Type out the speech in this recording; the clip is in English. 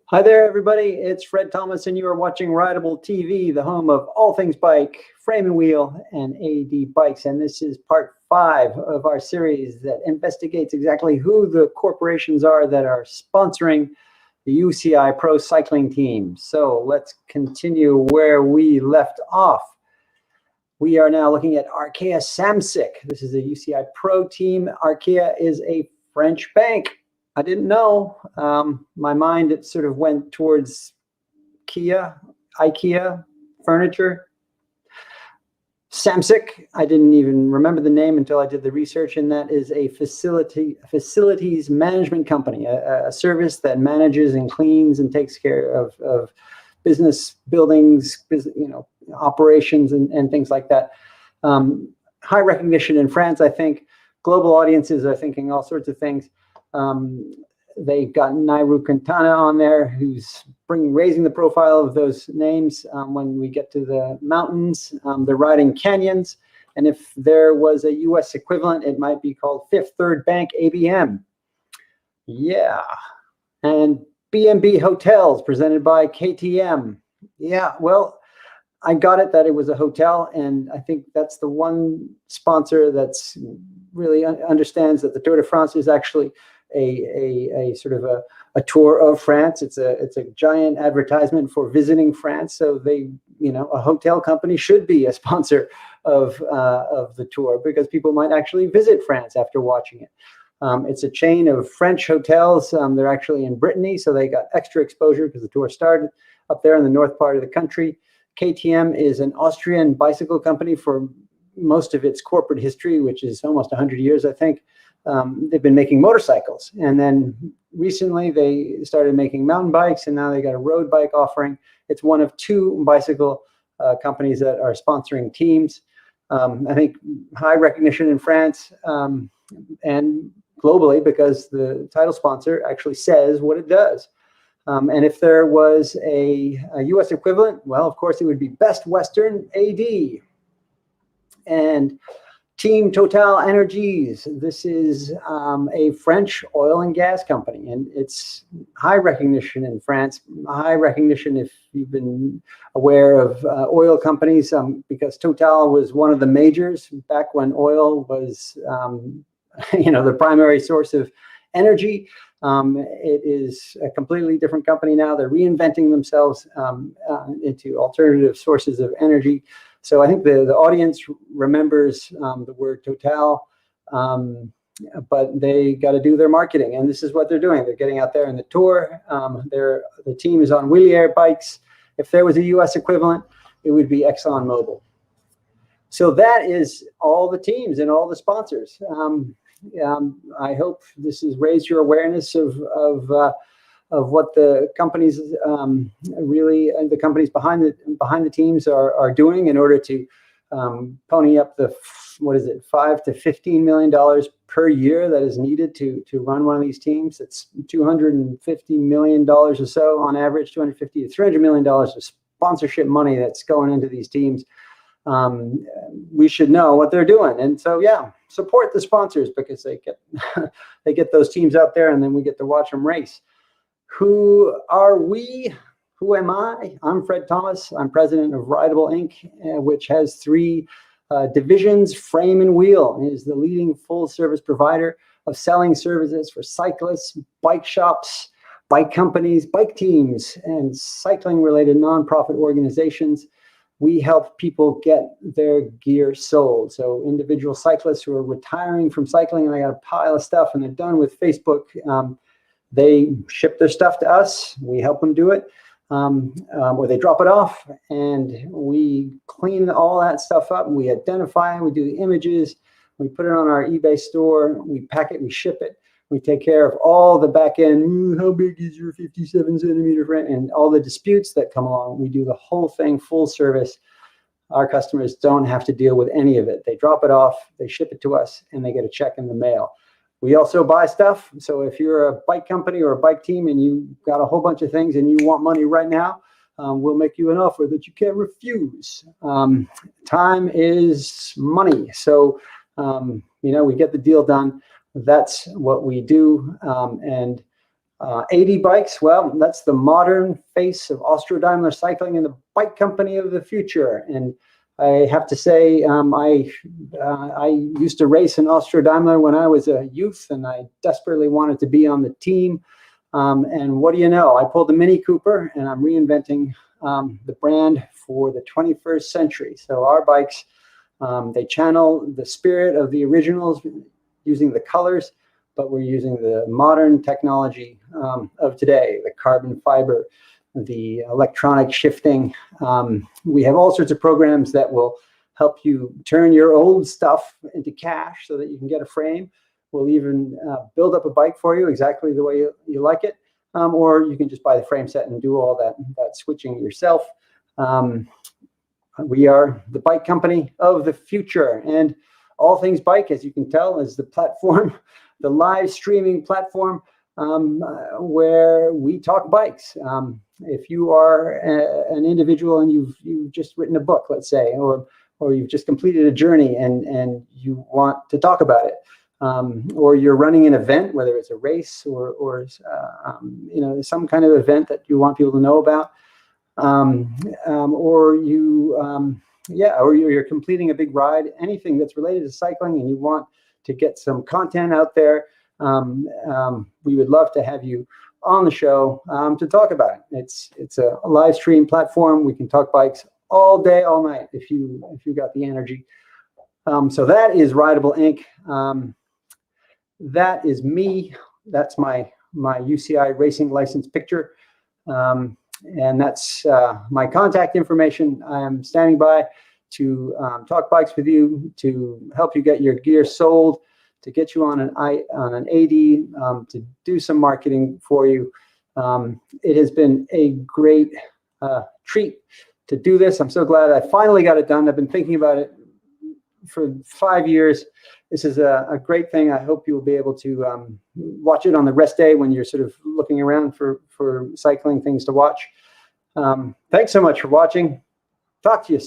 Hi there, everybody. It's Fred Thomas, and you are watching Rideable TV, the home of all things bike, frame and wheel, and AD bikes. And this is part 5 of our series that investigates exactly who the corporations are that are sponsoring the UCI Pro Cycling Team. So let's continue where we left off. We are now looking at Archaea Samsic. This is a UCI Pro team. Archaea is a French bank. I didn't know. My mind, it sort of went towards IKEA furniture. Samsic, I didn't even remember the name until I did the research, and that is a facilities management company, a service that manages and cleans and takes care of business buildings, operations and things like that. High recognition in France, I think. Global audiences are thinking all sorts of things. They've got Nairo Quintana on there, who's raising the profile of those names. When we get to the mountains, they're riding canyons. And if there was a US equivalent, it might be called Fifth Third Bank ABM. Yeah. And B&B Hotels presented by KTM. Yeah, well, I got it that it was a hotel, and I think that's the one sponsor that's really understands that the Tour de France is actually a sort of a tour of France. It's a giant advertisement for visiting France. So a hotel company should be a sponsor of the tour, because people might actually visit France after watching it. It's a chain of French hotels. They're actually in Brittany, so they got extra exposure because the tour started up there in the north part of the country. KTM is an Austrian bicycle company for most of its corporate history, which is almost 100 years, I think. They've been making motorcycles, and then recently they started making mountain bikes, and now they got a road bike offering. It's one of 2 bicycle companies that are sponsoring teams. I think high recognition in France and globally, because the title sponsor actually says what it does. And if there was a US equivalent, well, of course, it would be Best Western AD. And Team Total Energies. This is a French oil and gas company, and it's high recognition in France. High recognition if you've been aware of oil companies, because Total was one of the majors back when oil was, the primary source of energy. It is a completely different company now. They're reinventing themselves into alternative sources of energy. So I think the audience remembers the word Total, but they got to do their marketing, and this is what they're doing. They're getting out there in the tour. The team is on wheelie air bikes. If there was a US equivalent, it would be ExxonMobil. So that is all the teams and all the sponsors. I hope this has raised your awareness of what the companies the companies behind the teams are doing in order to pony up the $5 to $15 million per year that is needed to run one of these teams. It's $250 million or so on average, $250 to $300 million of sponsorship money that's going into these teams. We should know what they're doing, and so support the sponsors, because they get those teams out there, and then we get to watch them race. Who are we? Who am I? I'm Fred Thomas. I'm president of Rideable Inc., which has 3 divisions. Frame and Wheel is the leading full-service provider of selling services for cyclists, bike shops, bike companies, bike teams, and cycling-related nonprofit organizations. We help people get their gear sold. So individual cyclists who are retiring from cycling and they got a pile of stuff and they're done with Facebook, they ship their stuff to us. We help them do it, or they drop it off, and we clean all that stuff up. We identify, we do the images, we put it on our eBay store, we pack it, we ship it. We take care of all the back end. How big is your 57 centimeter frame? And all the disputes that come along. We do the whole thing full service. Our customers don't have to deal with any of it. They drop it off, they ship it to us, and they get a check in the mail. We also buy stuff. So if you're a bike company or a bike team and you got a whole bunch of things and you want money right now, we'll make you an offer that you can't refuse. Time is money. So, we get the deal done. That's what we do. And 80 bikes, well, that's the modern face of Austro-Daimler cycling and the bike company of the future. And I have to say, I used to race in Austro-Daimler when I was a youth, and I desperately wanted to be on the team. And what do you know? I pulled the Mini Cooper, and I'm reinventing the brand for the 21st century. So our bikes, they channel the spirit of the originals using the colors, but we're using the modern technology of today, the carbon fiber, the electronic shifting. We have all sorts of programs that will help you turn your old stuff into cash so that you can get a frame. We'll even build up a bike for you exactly the way you like it. Or you can just buy the frame set and do all that switching yourself. We are the bike company of the future, and All Things Bike, as you can tell, is the platform, the live streaming platform where we talk bikes. If you are an individual and you've just written a book, let's say, or you've just completed a journey and you want to talk about it, or you're running an event, whether it's a race or some kind of event that you want people to know about, or you're completing a big ride, anything that's related to cycling, and you want to get some content out there, we would love to have you on the show to talk about it. It's a live stream platform. We can talk bikes all day, all night if you got the energy. So that is Rideable Inc. That is me. That's my UCI racing license picture. And that's my contact information. I'm standing by to talk bikes with you, to help you get your gear sold, to get you on an AD, to do some marketing for you. It has been a great treat to do this. I'm so glad I finally got it done. I've been thinking about it for 5 years. This is a great thing. I hope you will be able to watch it on the rest day when you're sort of looking around for cycling things to watch. Thanks so much for watching. Talk to you soon.